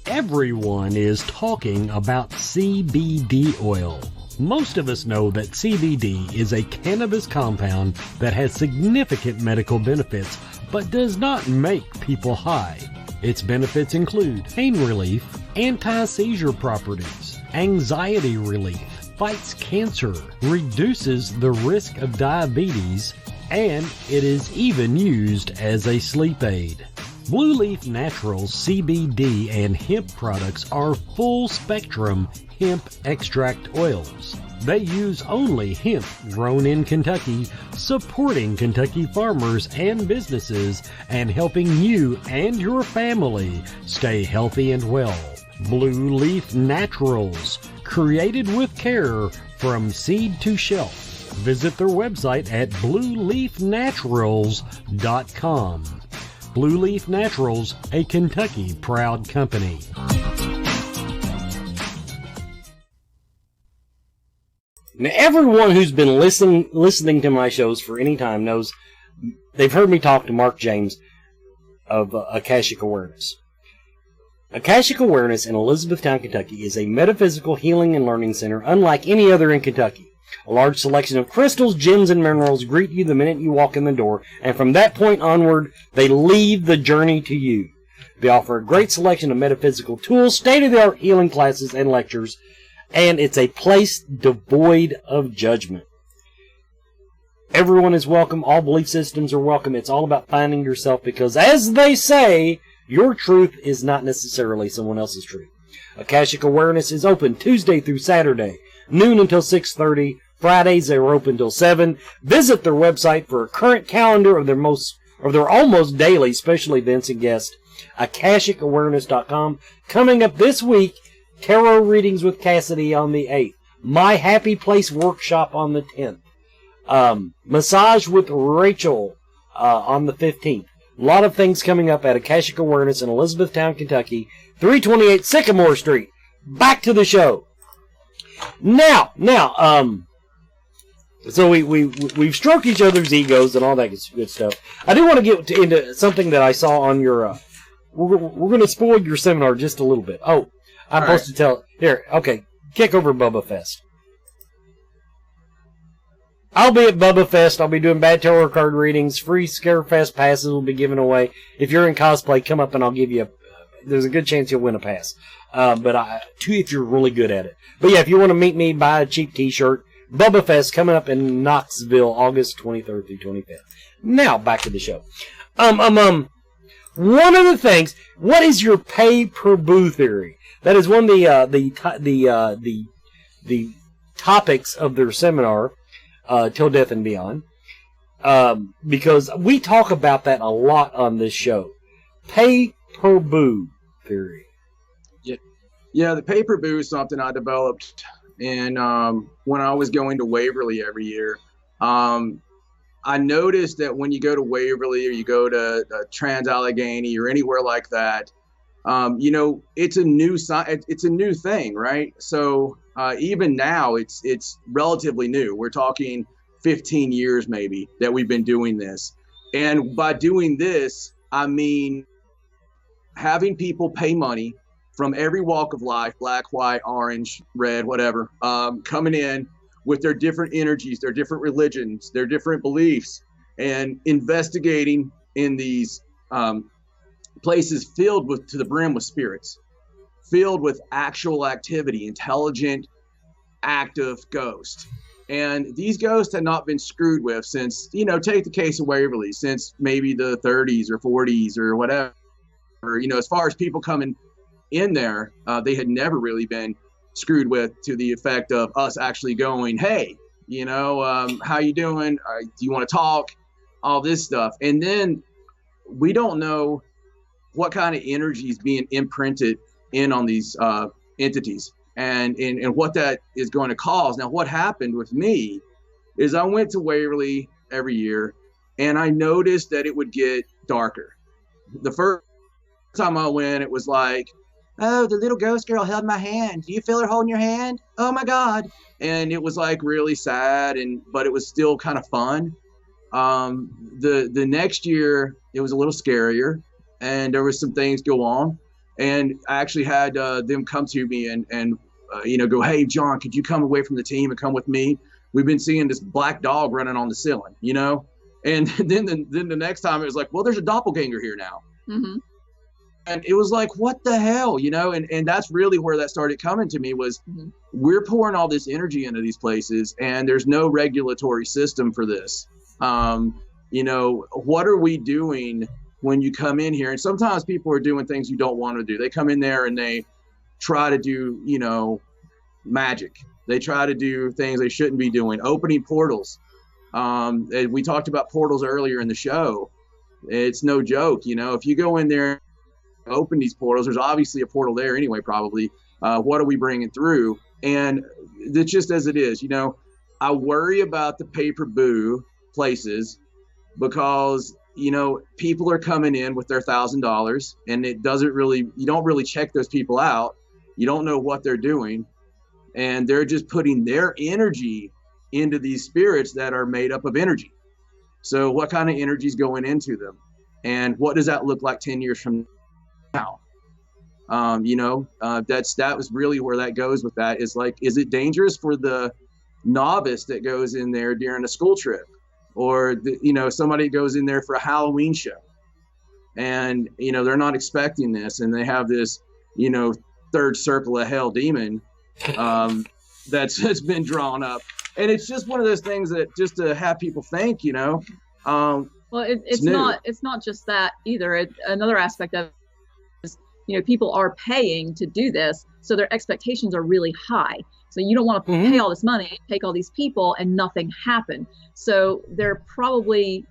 Everyone is talking about CBD oil. Most of us know that CBD is a cannabis compound that has significant medical benefits, but does not make people high. Its benefits include pain relief, anti-seizure properties, anxiety relief, fights cancer, reduces the risk of diabetes, and it is even used as a sleep aid. Blue Leaf Naturals CBD and hemp products are full-spectrum hemp extract oils. They use only hemp grown in Kentucky, supporting Kentucky farmers and businesses and helping you and your family stay healthy and well. Blue Leaf Naturals, created with care from seed to shelf. Visit their website at blueleafnaturals.com. Blue Leaf Naturals, a Kentucky proud company.
Now, everyone who's been listening to my shows for any time knows they've heard me talk to Mark James of Akashic Awareness. Akashic Awareness in Elizabethtown, Kentucky is a metaphysical healing and learning center unlike any other in Kentucky. A large selection of crystals, gems, and minerals greet you the minute you walk in the door, and from that point onward, they leave the journey to you. They offer a great selection of metaphysical tools, state-of-the-art healing classes, and lectures, and it's a place devoid of judgment. Everyone is welcome. All belief systems are welcome. It's all about finding yourself because, as they say, your truth is not necessarily someone else's truth. Akashic Awareness is open Tuesday through Saturday, noon until 6:30. Fridays they are open till 7. Visit their website for a current calendar of their almost daily special events and guests. AkashicAwareness.com. Coming up this week, tarot readings with Cassidy on the 8th. My Happy Place workshop on the 10th. Massage with Rachel on the 15th. A lot of things coming up at Akashic Awareness in Elizabethtown, Kentucky, 328 Sycamore Street. Back to the show. Now, so we've stroked each other's egos and all that good stuff. I do want to get into something that I saw on your. We're going to spoil your seminar just a little bit. Oh, I'm supposed to tell. Here, okay, kick over Bubba Fest. I'll be at Bubba Fest. I'll be doing bad tarot card readings. Free Scarefest passes will be given away. If you're in cosplay, come up and I'll give you there's a good chance you'll win a pass. If you're really good at it. But yeah, if you want to meet me, buy a cheap t-shirt. Bubba Fest coming up in Knoxville, August 23rd through 25th. Now, back to the show. One of the things, what is your pay per boo theory? That is one of the topics of their seminar, Till Death and Beyond. Because we talk about that a lot on this show. Pay per boo theory.
Yeah, the pay per boo is something I developed and when I was going to Waverly every year. I noticed that when you go to Waverly or you go to Trans-Allegheny or anywhere like that, it's a new thing, right? So even now, it's relatively new. We're talking 15 years maybe that we've been doing this. And by doing this, I mean having people pay money from every walk of life, black, white, orange, red, whatever, coming in with their different energies, their different religions, their different beliefs, and investigating in these places filled with to the brim with spirits, filled with actual activity, intelligent, active ghosts. And these ghosts had not been screwed with since, take the case of Waverly, since maybe the 30s or 40s or whatever. As far as people coming in there, they had never really been screwed with to the effect of us actually going, hey, how you doing? Do you want to talk? All this stuff. And then we don't know what kind of energy is being imprinted in on these entities and what that is going to cause. Now, what happened with me is I went to Waverly every year, and I noticed that it would get darker. The first time I went, it was like, oh, the little ghost girl held my hand. Do you feel her holding your hand? Oh my God. And it was like really sad, but it was still kind of fun. The next year it was a little scarier, and there was some things go on, and I actually had them come to me and go, hey John, could you come away from the team and come with me? We've been seeing this black dog running on the ceiling, and then the next time it was like, well, there's a doppelganger here now.
Mm-hmm.
And it was like, what the hell, and that's really where that started coming to me was, we're pouring all this energy into these places, and there's no regulatory system for this. What are we doing when you come in here? And sometimes people are doing things you don't want to do. They come in there and they try to do, magic. They try to do things they shouldn't be doing, opening portals. We talked about portals earlier in the show. It's no joke. If you go in there, open these portals, there's obviously a portal there anyway, probably. What are we bringing through? And it's just as it is, I worry about the pay-per-boo places because, people are coming in with their $1,000, and you don't really check those people out. You don't know what they're doing, and they're just putting their energy into these spirits that are made up of energy. So what kind of energy is going into them, and what does that look like 10 years from now? That was really where that goes with that, is like, is it dangerous for the novice that goes in there during a school trip, or somebody goes in there for a Halloween show, and they're not expecting this, and they have this third circle of hell demon that's been drawn up, and it's just one of those things that just to have people think, well,
it's not just that either. Another aspect of it is, people are paying to do this, so their expectations are really high. So you don't want to pay all this money, take all these people, and nothing happen. So they're probably,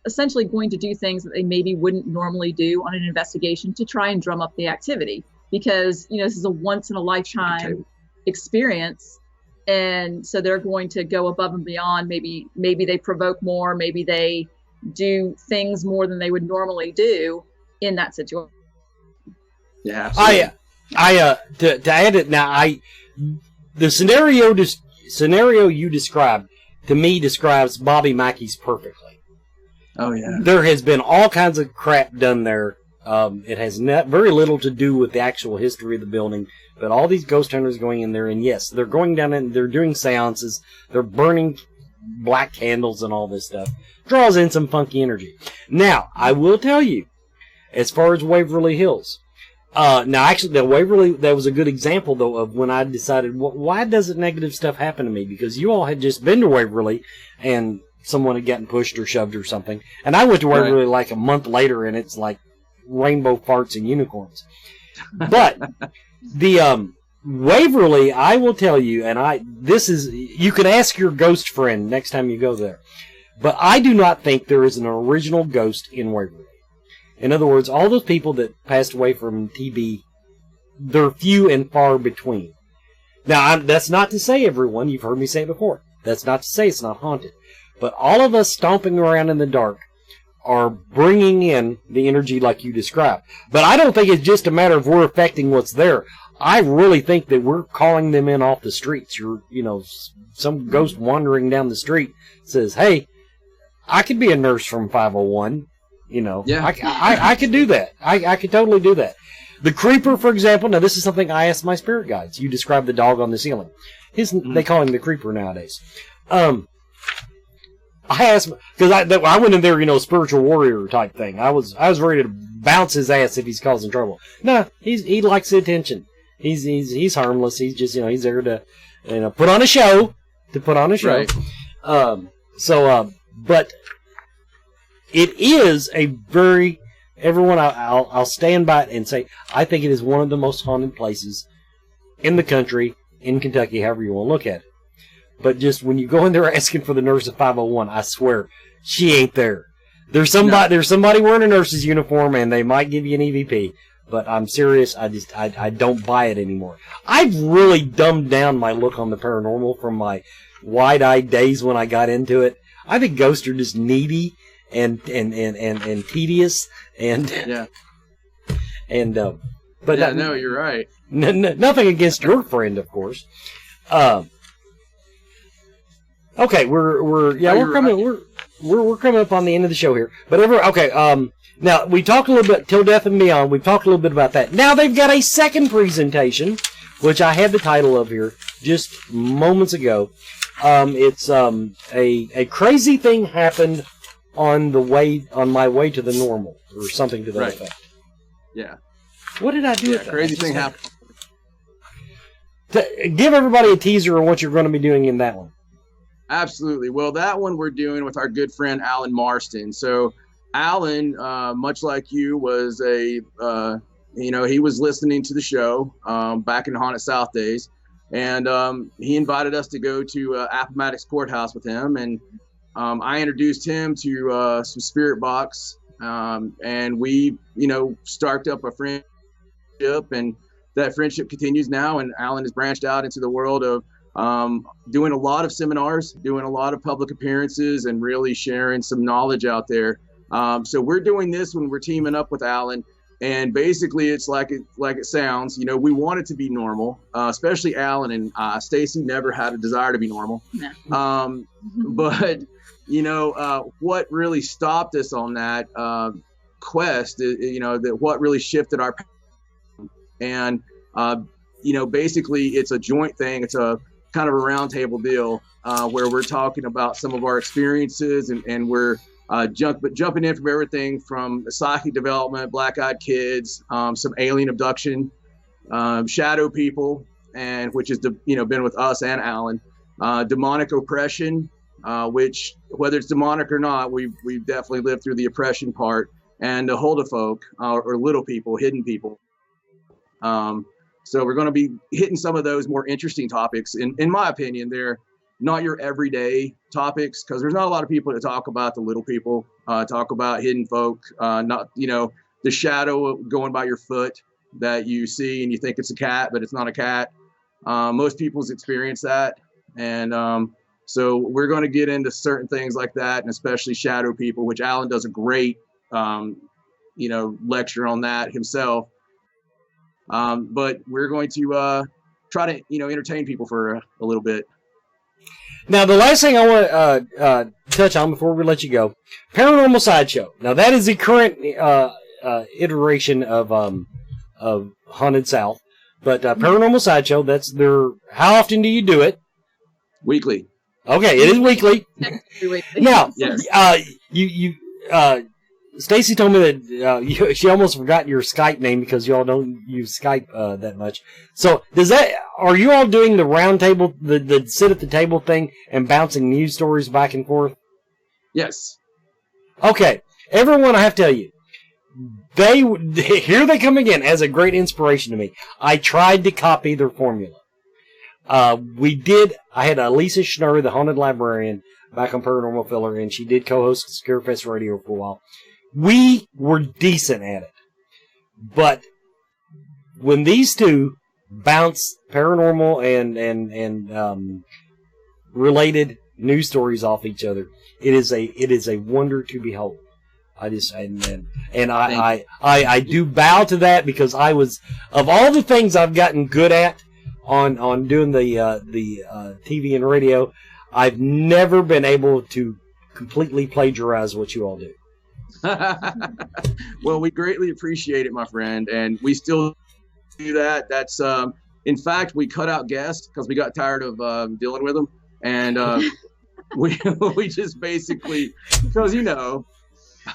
essentially going to do things that they maybe wouldn't normally do on an investigation to try and drum up the activity, because, this is a once in a lifetime experience. And so they're going to go above and beyond. Maybe they provoke more, maybe they do things more than they would normally do in that situation.
Yeah.
To add it now, the scenario you described, to me, describes Bobby Mackey's perfectly.
Oh, yeah.
There has been all kinds of crap done there. It has very little to do with the actual history of the building, but all these ghost hunters going in there, and yes, they're going down and they're doing seances, they're burning black candles and all this stuff. Draws in some funky energy. Now, I will tell you, as far as Waverly Hills, now, actually, the Waverly, that was a good example, though, of when I decided, why doesn't negative stuff happen to me? Because you all had just been to Waverly, and someone had gotten pushed or shoved or something. And I went to Waverly like a month later, and it's like rainbow farts and unicorns. But the Waverly, I will tell you, and you can ask your ghost friend next time you go there, but I do not think there is an original ghost in Waverly. In other words, all those people that passed away from TB, they're few and far between. Now, that's not to say everyone, you've heard me say it before, that's not to say it's not haunted. But all of us stomping around in the dark are bringing in the energy like you described. But I don't think it's just a matter of we're affecting what's there. I really think that we're calling them in off the streets. Some ghost wandering down the street says, hey, I could be a nurse from 501. Yeah. I could do that. I could totally do that. The creeper, for example. Now, this is something I asked my spirit guides. You described the dog on the ceiling. They call him the creeper nowadays. I asked because I went in there, spiritual warrior type thing. I was ready to bounce his ass if he's causing trouble. No, he likes the attention. He's harmless. He's just he's there to put on a show. Right. But it is a very everyone. I'll stand by it and say I think it is one of the most haunted places in the country, in Kentucky, however you want to look at it. But just when you go in there asking for the nurse at 501, I swear she ain't there. There's somebody wearing a nurse's uniform, and they might give you an EVP. But I'm serious. I don't buy it anymore. I've really dumbed down my look on the paranormal from my wide-eyed days when I got into it. I think ghosts are just needy and tedious and
yeah.
But
yeah, no, you're right.
Nothing against your friend, of course. Okay, we're coming up on the end of the show here. But now we talked a little bit Till Death and Beyond. We've talked a little bit about that. Now they've got a second presentation, which I had the title of here just moments ago. It's a crazy thing happened on my way to the normal, or something to that effect.
Yeah.
What did I do?
Yeah, crazy thing happened.
Give everybody a teaser of what you're going to be doing in that one.
Absolutely. Well, that one we're doing with our good friend Alan Marston. So Alan, much like you, was he was listening to the show back in Haunted South days, and he invited us to go to Appomattox Courthouse with him, and I introduced him to some spirit box, and we, started up a friendship, and that friendship continues now, and Alan has branched out into the world of doing a lot of seminars, doing a lot of public appearances, and really sharing some knowledge out there. So we're doing this when we're teaming up with Alan, and basically it's like it sounds. We want it to be normal, especially Alan and Stacey never had a desire to be normal. No. But what really stopped us on that quest, that what really shifted our path, and basically it's a joint thing. It's a kind of a round table deal where we're talking about some of our experiences, and we're jumping in from everything from psychic development, black-eyed kids, some alien abduction, shadow people, and which has been with us and Alan, demonic oppression, which whether it's demonic or not, we've definitely lived through the oppression part, and the Hulda folk, or little people, hidden people. So we're going to be hitting some of those more interesting topics. In my opinion, they're not your everyday topics, because there's not a lot of people that talk about the little people, talk about hidden folk, not the shadow going by your foot that you see and you think it's a cat, but it's not a cat. Most people's experience that, and so we're going to get into certain things like that, and especially shadow people, which Alan does a great lecture on that himself. But we're going to try to, entertain people for a little bit.
Now, the last thing I want to touch on before we let you go, Paranormal Sideshow. Now, that is the current iteration of Haunted South. But Paranormal Sideshow, that's their... How often do you do it?
Weekly.
Okay, it is weekly. Now,
yes.
Stacey told me that she almost forgot your Skype name because y'all don't use Skype that much. So are you all doing the round table, the sit at the table thing and bouncing news stories back and forth?
Yes.
Okay. Everyone, I have to tell you, here they come again as a great inspiration to me. I tried to copy their formula. I had Lisa Schnurr, the haunted librarian, back on Paranormal Filler, and she did co-host Scarefest Radio for a while. We were decent at it. But when these two bounce paranormal and related news stories off each other, it is a wonder to behold. I do bow to that, because I was, of all the things I've gotten good at on doing the TV and radio, I've never been able to completely plagiarize what you all do.
Well, we greatly appreciate it, my friend, and we still do that. That's in fact, we cut out guests because we got tired of dealing with them, and we just basically, because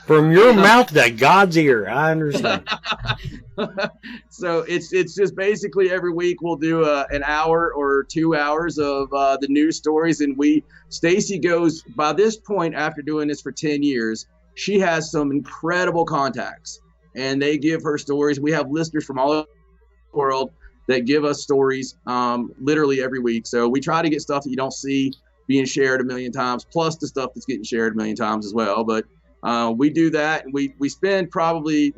from your mouth to God's ear, I understand.
So it's just basically every week we'll do an hour or 2 hours of the news stories, and Stacey goes, by this point after doing this for 10 years, she has some incredible contacts, and they give her stories. We have listeners from all over the world that give us stories literally every week. So we try to get stuff that you don't see being shared a million times, plus the stuff that's getting shared a million times as well. But we do that, and we spend probably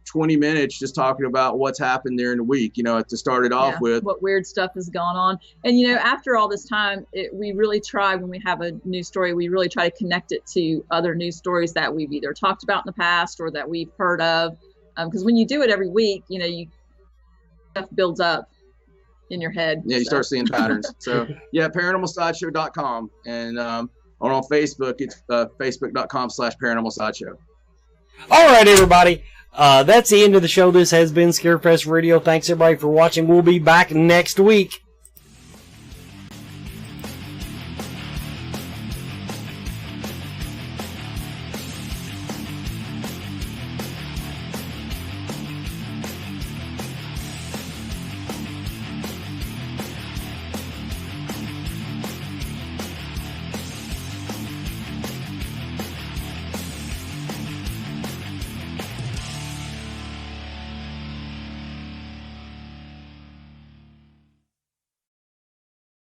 20 minutes just talking about what's happened during the week, to start it off with
what weird stuff has gone on. And after all this time, we really try, when we have a news story, we really try to connect it to other news stories that we've either talked about in the past or that we've heard of, because when you do it every week, stuff builds up in your head.
Yeah, you start seeing patterns. So yeah, paranormalsideshow.com, and on Facebook, it's facebook.com/paranormalsideshow.
All right, everybody. That's the end of the show. This has been Scarefest Radio. Thanks, everybody, for watching. We'll be back next week.